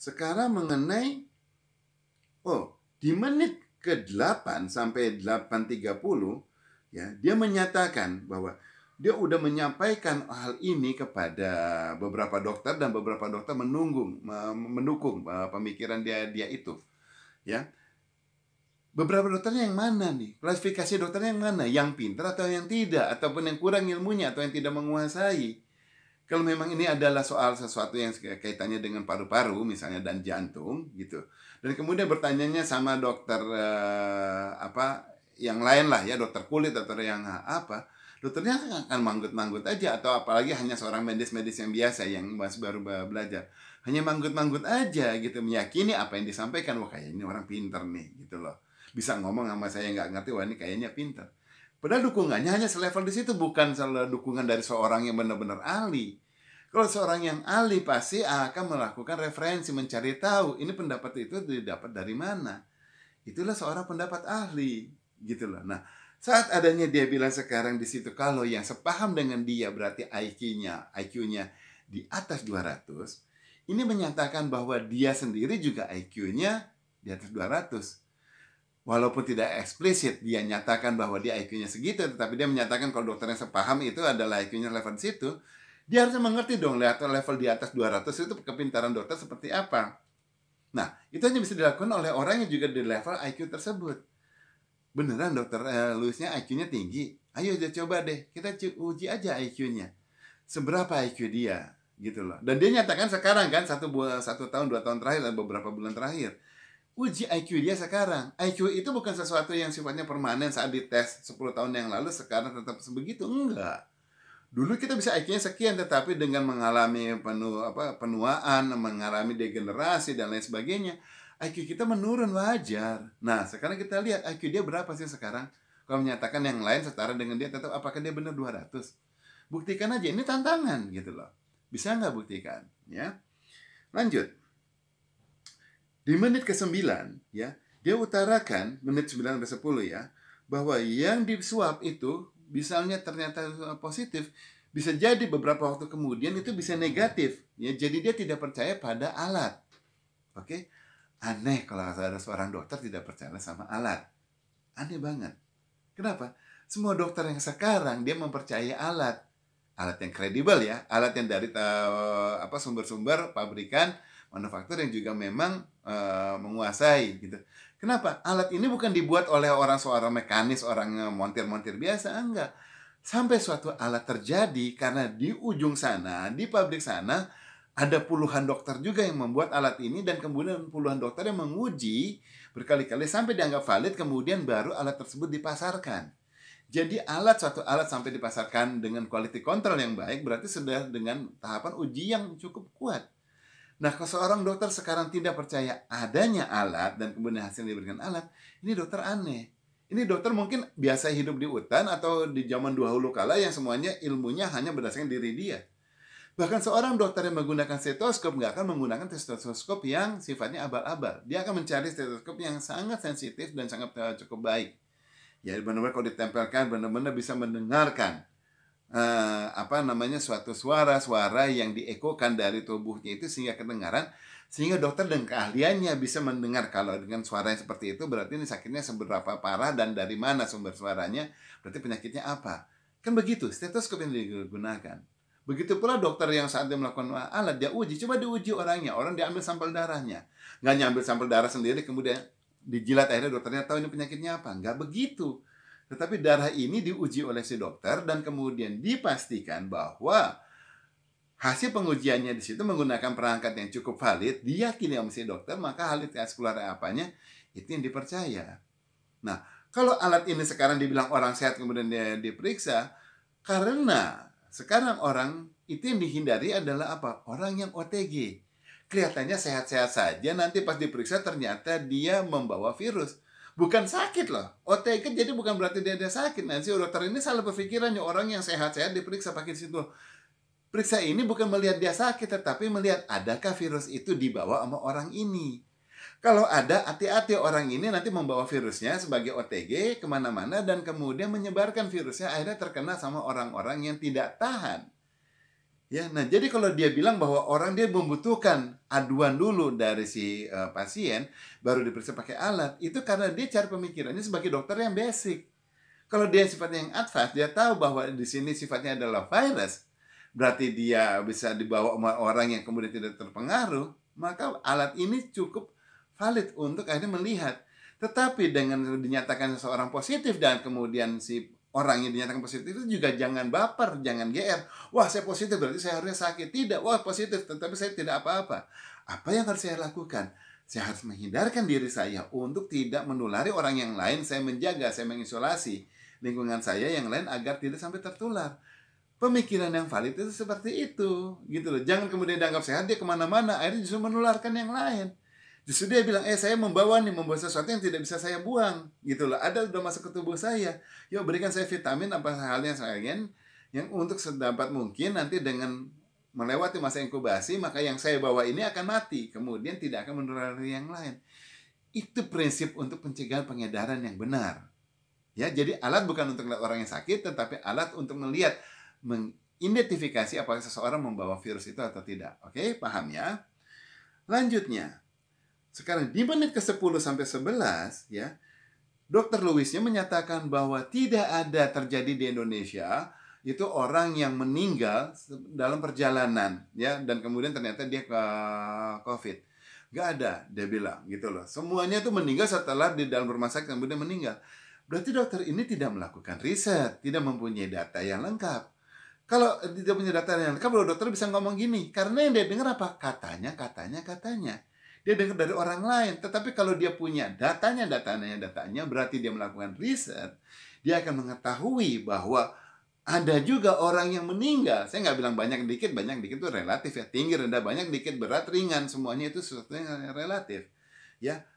Sekarang mengenai, di menit ke-8 sampai 8.30, ya, dia menyatakan bahwa dia udah menyampaikan hal ini kepada beberapa dokter dan beberapa dokter mendukung pemikiran dia itu, ya. Beberapa dokternya yang mana nih? Klasifikasi dokternya yang mana? Yang pintar atau yang tidak? Ataupun yang kurang ilmunya atau yang tidak menguasai? Kalau memang ini adalah soal sesuatu yang kaitannya dengan paru-paru misalnya dan jantung gitu. Dan kemudian bertanyanya sama dokter yang lain lah ya, dokter kulit atau yang apa, dokternya akan manggut-manggut aja, atau apalagi hanya seorang medis-medis yang biasa yang masih baru belajar. Hanya manggut-manggut aja gitu, meyakini apa yang disampaikan. Wah, kayaknya ini orang pinter nih gitu loh. Bisa ngomong sama saya nggak ngerti, wah ini kayaknya pinter. Padahal dukungannya hanya selevel di situ, bukan dukungan dari seorang yang benar-benar ahli. Kalau seorang yang ahli pasti akan melakukan referensi, mencari tahu ini pendapat itu didapat dari mana. Itulah seorang pendapat ahli, gitu loh. Nah, saat adanya dia bilang sekarang di situ kalau yang sepaham dengan dia berarti IQ-nya di atas 200, ini menyatakan bahwa dia sendiri juga IQ-nya di atas 200. Walaupun tidak eksplisit dia nyatakan bahwa dia IQ-nya segitu, tetapi dia menyatakan kalau dokter yang sepaham itu adalah IQ-nya level situ, dia harusnya mengerti dong level di atas 200 itu kepintaran dokter seperti apa. Nah, itu hanya bisa dilakukan oleh orang yang juga di level IQ tersebut. Beneran dokter Louisnya IQ-nya tinggi? Ayo coba deh, kita uji aja IQ-nya. Seberapa IQ dia, gitu loh. Dan dia nyatakan sekarang kan, 1 tahun, 2 tahun terakhir, dan beberapa bulan terakhir. Uji IQ dia sekarang. IQ itu bukan sesuatu yang sifatnya permanen saat dites 10 tahun yang lalu, sekarang tetap sebegitu. Enggak. Dulu kita bisa IQ-nya sekian, tetapi dengan mengalami penuaan, mengalami degenerasi, dan lain sebagainya, IQ kita menurun wajar. Nah, sekarang kita lihat IQ dia berapa sih sekarang. Kalau menyatakan yang lain setara dengan dia, tetap apakah dia benar 200? Buktikan aja, ini tantangan gitu loh. Bisa nggak buktikan? Ya. Lanjut. Di menit ke-9, ya, dia utarakan, menit 9 sampai 10 ya, bahwa yang disuap itu, misalnya ternyata positif, bisa jadi beberapa waktu kemudian itu bisa negatif. Ya, jadi dia tidak percaya pada alat. Oke? Aneh kalau ada seorang dokter tidak percaya sama alat. Aneh banget. Kenapa? Semua dokter yang sekarang dia mempercayai alat. Alat yang kredibel ya, alat yang dari sumber-sumber pabrikan, manufaktur yang juga memang menguasai gitu. Kenapa? Alat ini bukan dibuat oleh seorang mekanis, orang montir-montir biasa, enggak. Sampai suatu alat terjadi karena di ujung sana, di pabrik sana, ada puluhan dokter juga yang membuat alat ini, dan kemudian puluhan dokter yang menguji berkali-kali sampai dianggap valid, kemudian baru alat tersebut dipasarkan. Jadi suatu alat sampai dipasarkan dengan quality control yang baik, berarti sudah dengan tahapan uji yang cukup kuat. Nah, kalau seorang dokter sekarang tidak percaya adanya alat dan kemudian hasil diberikan alat, ini dokter aneh. Ini dokter mungkin biasa hidup di hutan atau di zaman dahulu kala yang semuanya ilmunya hanya berdasarkan diri dia. Bahkan seorang dokter yang menggunakan stetoskop nggak akan menggunakan stetoskop yang sifatnya abal-abal. Dia akan mencari stetoskop yang sangat sensitif dan sangat cukup baik. Ya, benar-benar kalau ditempelkan benar-benar bisa mendengarkan suatu suara yang diekokan dari tubuhnya itu sehingga kedengaran, sehingga dokter dan keahliannya bisa mendengar kalau dengan suara yang seperti itu berarti ini sakitnya seberapa parah dan dari mana sumber suaranya, berarti penyakitnya apa. Kan begitu stetoskop yang digunakan. Begitu pula dokter yang saat dia melakukan alat, dia uji, coba diuji orangnya, orang diambil sampel darahnya. Nggak nyambil sampel darah sendiri kemudian dijilat, akhirnya dokternya tahu ini penyakitnya apa. Nggak begitu. Tetapi darah ini diuji oleh si dokter dan kemudian dipastikan bahwa hasil pengujiannya di situ menggunakan perangkat yang cukup valid, diyakini oleh si dokter, maka hal itu keluar apanya itu yang dipercaya. Nah, kalau alat ini sekarang dibilang orang sehat kemudian dia diperiksa, karena sekarang orang itu yang dihindari adalah apa? Orang yang OTG. Kelihatannya sehat-sehat saja, nanti pas diperiksa ternyata dia membawa virus. Bukan sakit loh. OTG jadi bukan berarti dia ada sakit. Nah, si dokter ini salah berpikirannya, orang yang sehat-sehat diperiksa pakai situ. Periksa ini bukan melihat dia sakit, tetapi melihat adakah virus itu dibawa sama orang ini. Kalau ada, hati-hati, orang ini nanti membawa virusnya sebagai OTG kemana-mana dan kemudian menyebarkan virusnya, akhirnya terkena sama orang-orang yang tidak tahan. Ya, nah jadi kalau dia bilang bahwa orang dia membutuhkan aduan dulu dari si pasien, baru diperiksa pakai alat, itu karena dia cara pemikirannya sebagai dokter yang basic. Kalau dia sifatnya yang advance, dia tahu bahwa di sini sifatnya adalah virus, berarti dia bisa dibawa sama orang yang kemudian tidak terpengaruh, maka alat ini cukup valid untuk akhirnya melihat. Tetapi dengan dinyatakan seseorang positif dan kemudian si orang yang dinyatakan positif itu juga jangan baper, jangan GR. Wah, saya positif berarti saya harusnya sakit. Tidak, wah positif tetapi saya tidak apa-apa. Apa yang harus saya lakukan? Saya harus menghindarkan diri saya untuk tidak menulari orang yang lain. Saya menjaga, saya mengisolasi lingkungan saya yang lain agar tidak sampai tertular. Pemikiran yang valid itu seperti itu, gitu loh. Jangan kemudian dianggap sehat, dia kemana-mana, akhirnya justru menularkan yang lain. Justru dia bilang, saya membawa sesuatu yang tidak bisa saya buang, gitu loh. Ada udah masuk ke tubuh saya. Yuk berikan saya vitamin apa halnya saya ingin, yang untuk sedapat mungkin nanti dengan melewati masa inkubasi, maka yang saya bawa ini akan mati, kemudian tidak akan menulari yang lain. Itu prinsip untuk pencegahan pengedaran yang benar. Ya, jadi alat bukan untuk melihat orang yang sakit, tetapi alat untuk melihat, mengidentifikasi apakah seseorang membawa virus itu atau tidak. Oke, paham ya? Lanjutnya. Sekarang di menit ke-10 sampai 11 ya, Dr. Lewisnya menyatakan bahwa tidak ada terjadi di Indonesia itu orang yang meninggal dalam perjalanan ya, dan kemudian ternyata dia ke COVID. Gak ada, dia bilang gitu loh. Semuanya itu meninggal setelah di dalam rumah sakit kemudian meninggal. Berarti dokter ini tidak melakukan riset, tidak mempunyai data yang lengkap. Kalau tidak punya data yang lengkap, kalau dokter bisa ngomong gini, karena yang dia dengar apa? Katanya. Dia dengar dari orang lain. Tetapi kalau dia punya datanya, berarti dia melakukan riset. Dia akan mengetahui bahwa ada juga orang yang meninggal. Saya nggak bilang banyak dikit itu relatif ya. Tinggi, rendah, banyak, dikit, berat, ringan. Semuanya itu sesuatu yang relatif. Ya,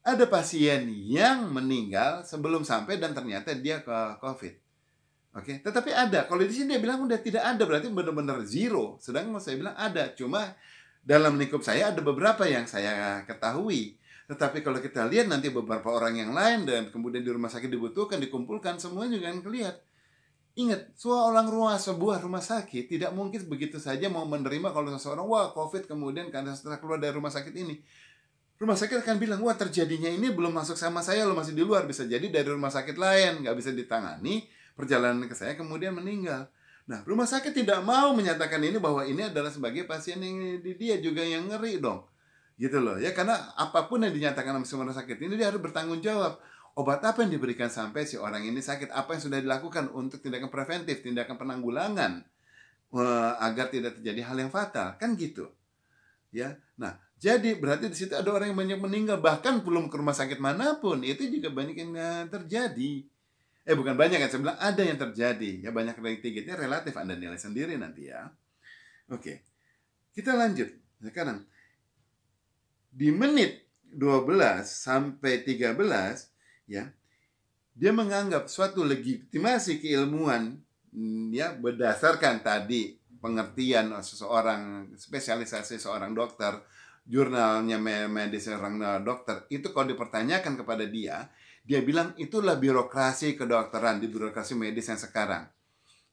ada pasien yang meninggal sebelum sampai dan ternyata dia ke COVID. Oke, tetapi ada. Kalau di sini dia bilang udah tidak ada, berarti benar-benar zero. Sedangkan saya bilang ada, cuma dalam lingkup saya ada beberapa yang saya ketahui. Tetapi kalau kita lihat nanti beberapa orang yang lain dan kemudian di rumah sakit dibutuhkan, dikumpulkan, semua juga akan kelihatan. Ingat, sebuah rumah sakit tidak mungkin begitu saja mau menerima kalau seseorang, wah COVID kemudian karena setelah keluar dari rumah sakit ini. Rumah sakit akan bilang, wah terjadinya ini belum masuk sama saya, lo masih di luar. Bisa jadi dari rumah sakit lain, nggak bisa ditangani, perjalanan ke saya kemudian meninggal. Nah, rumah sakit tidak mau menyatakan ini bahwa ini adalah sebagai pasien yang dia juga yang ngeri dong. Gitu loh. Ya, karena apapun yang dinyatakan sama rumah sakit ini dia harus bertanggung jawab. Obat apa yang diberikan sampai si orang ini sakit? Apa yang sudah dilakukan untuk tindakan preventif, tindakan penanggulangan agar tidak terjadi hal yang fatal. Kan gitu. Ya. Nah, jadi berarti di situ ada orang yang banyak meninggal bahkan belum ke rumah sakit manapun. Itu juga banyak yang terjadi. Bukan banyak kan, saya bilang ada yang terjadi. Ya, banyak tingginya relatif, Anda nilai sendiri nanti ya. Oke. Kita lanjut. Sekarang di menit 12 sampai 13 ya, dia menganggap suatu legitimasi keilmuan ya berdasarkan tadi pengertian seseorang, spesialisasi seorang dokter, jurnalnya medis seorang dokter, itu kalau dipertanyakan kepada dia bilang itulah birokrasi kedokteran di birokrasi medis yang sekarang.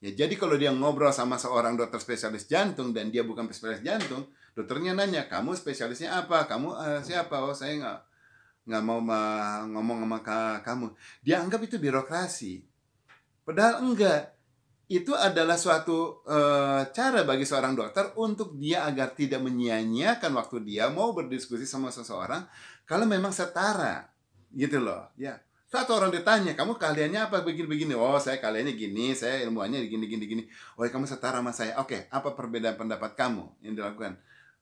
Ya, jadi kalau dia ngobrol sama seorang dokter spesialis jantung dan dia bukan spesialis jantung, dokternya nanya, kamu spesialisnya apa? Kamu siapa? Oh, saya nggak mau ngomong sama kamu. Dia anggap itu birokrasi. Padahal enggak. Itu adalah suatu cara bagi seorang dokter untuk dia agar tidak menyia-nyiakan waktu dia mau berdiskusi sama seseorang kalau memang setara. Gitu loh, ya. Satu orang ditanya, kamu keahliannya apa begini-begini? Oh, saya keahliannya gini, saya ilmuannya gini. Oh, kamu setara sama saya. Oke, apa perbedaan pendapat kamu yang dilakukan?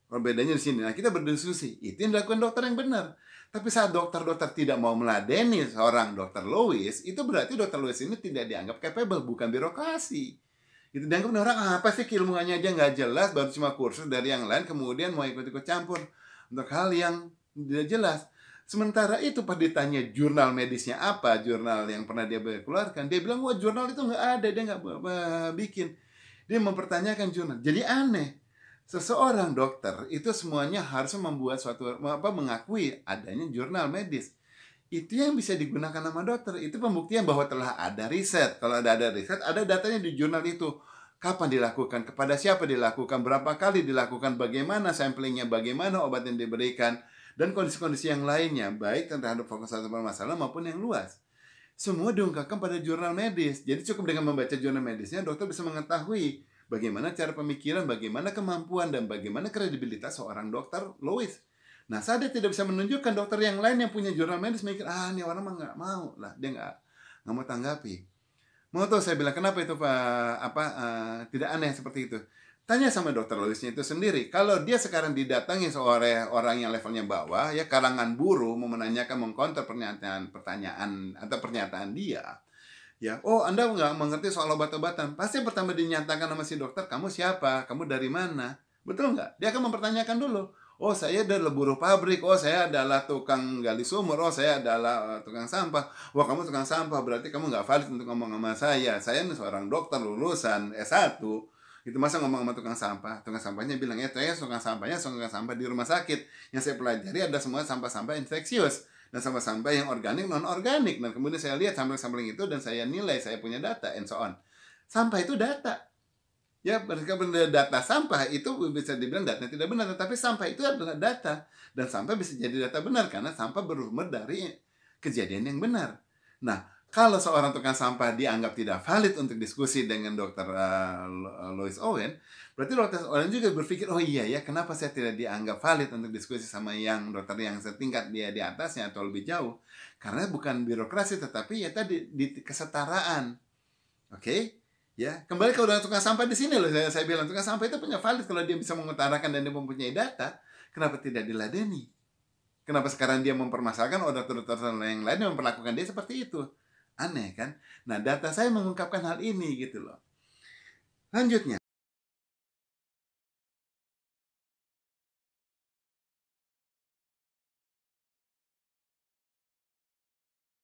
Perbedaannya di sini. Nah, kita berdiskusi. Itu yang dilakukan dokter yang benar. Tapi saat dokter-dokter tidak mau meladeni seorang dokter Lewis, itu berarti dokter Lewis ini tidak dianggap capable, bukan birokrasi. Itu dianggap orang apa sih ilmuannya aja nggak jelas, baru cuma kursus dari yang lain, kemudian mau ikut-ikut campur untuk hal yang tidak jelas. Sementara itu pas ditanya jurnal medisnya apa, jurnal yang pernah dia keluarkan, dia bilang, wah jurnal itu nggak ada, dia nggak bikin. Dia mempertanyakan jurnal. Jadi aneh. Seseorang dokter itu semuanya harus membuat mengakui adanya jurnal medis. Itu yang bisa digunakan sama dokter. Itu pembuktian bahwa telah ada riset. Kalau ada riset, ada datanya di jurnal itu. kapan dilakukan, kepada siapa dilakukan, berapa kali dilakukan, bagaimana samplingnya, bagaimana obat yang diberikan, dan kondisi-kondisi yang lainnya, baik terhadap fokus satu permasalahan maupun yang luas. Semua diungkapkan pada jurnal medis. Jadi cukup dengan membaca jurnal medisnya, dokter bisa mengetahui bagaimana cara pemikiran, bagaimana kemampuan, dan bagaimana kredibilitas seorang dokter Louis. Nah, saat dia tidak bisa menunjukkan, dokter yang lain yang punya jurnal medis mikir, ini orang mah nggak mau lah, dia nggak mau tanggapi. Mau tahu saya bilang kenapa itu tidak aneh seperti itu? Tanya sama dokter Louisnya itu sendiri. Kalau dia sekarang didatangi oleh orang yang levelnya bawah, ya kalangan buruh, mau menanyakan, mengkonter pertanyaan atau pernyataan dia, ya, Anda nggak mengerti soal obat-obatan. Pasti pertama dinyatakan sama si dokter, kamu siapa? Kamu dari mana? Betul nggak? Dia akan mempertanyakan dulu. Saya adalah buruh pabrik. Saya adalah tukang gali sumur. Saya adalah tukang sampah. Wah, kamu tukang sampah, berarti kamu nggak valid untuk ngomong sama saya. Saya ini seorang dokter lulusan S1. Itu masa ngomong sama tukang sampah? Tukang sampahnya bilang, saya tukang sampahnya tukang sampah di rumah sakit. Yang saya pelajari ada semua sampah-sampah infeksius dan sampah-sampah yang organik, non-organik. Dan kemudian saya lihat sampling-sampling itu dan saya nilai, saya punya data, and so on. Sampah itu data. Ya, berdasarkan data sampah itu bisa dibilang data tidak benar, tetapi sampah itu adalah data, dan sampah bisa jadi data benar karena sampah bersumber dari kejadian yang benar. Nah, kalau seorang tukang sampah dianggap tidak valid untuk diskusi dengan dokter Louis Owen, berarti dokter Owen juga berpikir, iya ya, kenapa saya tidak dianggap valid untuk diskusi sama yang dokter yang setingkat dia di atasnya atau lebih jauh? Karena bukan birokrasi, tetapi ya tadi di kesetaraan. Oke? Ya, kembali ke tukang sampah di sini loh, saya bilang tukang sampah itu punya valid kalau dia bisa mengutarakan dan dia mempunyai data. Kenapa tidak diladeni? Kenapa sekarang dia mempermasalahkan dokter-dokter yang lain yang memperlakukan dia seperti itu? Aneh kan? Nah, data saya mengungkapkan hal ini gitu loh. Lanjutnya,